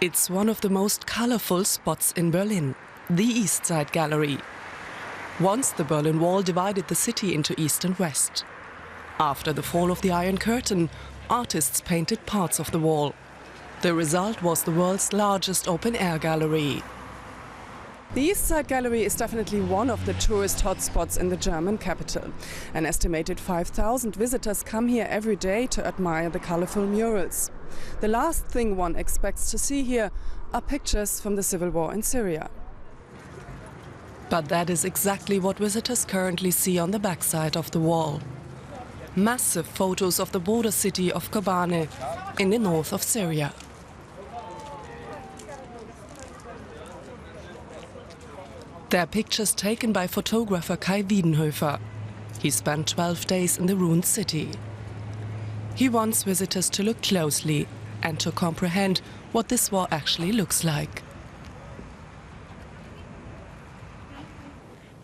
It's one of the most colorful spots in Berlin, the East Side Gallery. Once the Berlin Wall divided the city into East and West. After the fall of the Iron Curtain, artists painted parts of the wall. The result was the world's largest open-air gallery. The East Side Gallery is definitely one of the tourist hotspots in the German capital. An estimated 5,000 visitors come here every day to admire the colorful murals. The last thing one expects to see here are pictures from the civil war in Syria. But that is exactly what visitors currently see on the backside of the wall. Massive photos of the border city of Kobani in the north of Syria. They're pictures taken by photographer Kai Wiedenhöfer. He spent 12 days in the ruined city. He wants visitors to look closely and to comprehend what this war actually looks like.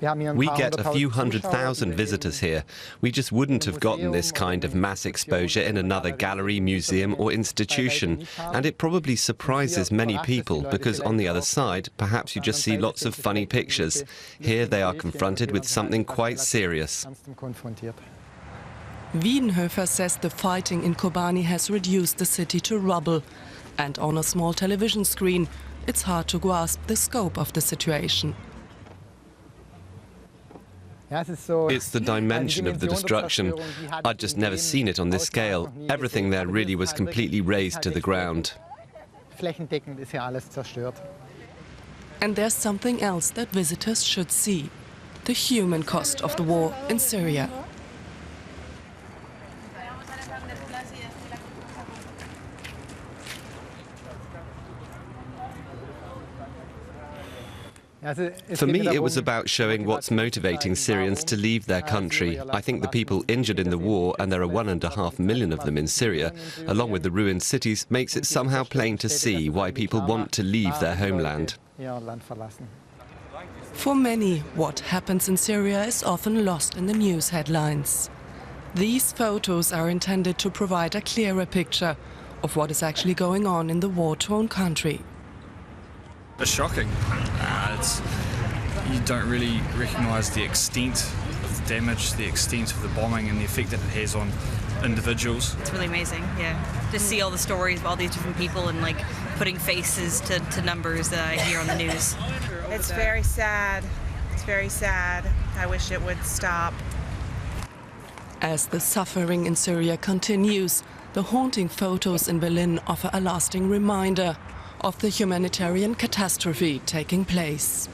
We get a few 100,000 visitors here. We just wouldn't have gotten this kind of mass exposure in another gallery, museum or institution. And it probably surprises many people because on the other side, perhaps you just see lots of funny pictures. Here they are confronted with something quite serious. Wiedenhöfer says the fighting in Kobani has reduced the city to rubble. And on a small television screen, it's hard to grasp the scope of the situation. It's the dimension of the destruction. I'd just never seen it on this scale. Everything there really was completely razed to the ground. And there's something else that visitors should see: the human cost of the war in Syria. For me, it was about showing what's motivating Syrians to leave their country. I think the people injured in the war, and there are 1.5 million of them in Syria, along with the ruined cities, makes it somehow plain to see why people want to leave their homeland. For many, what happens in Syria is often lost in the news headlines. These photos are intended to provide a clearer picture of what is actually going on in the war-torn country. It's shocking. You don't really recognise the extent of the damage, the extent of the bombing and the effect that it has on individuals. It's really amazing, yeah. Just see all the stories of all these different people and like putting faces to numbers that I hear on the news. It's very sad. It's very sad. I wish it would stop. As the suffering in Syria continues, the haunting photos in Berlin offer a lasting reminder of the humanitarian catastrophe taking place.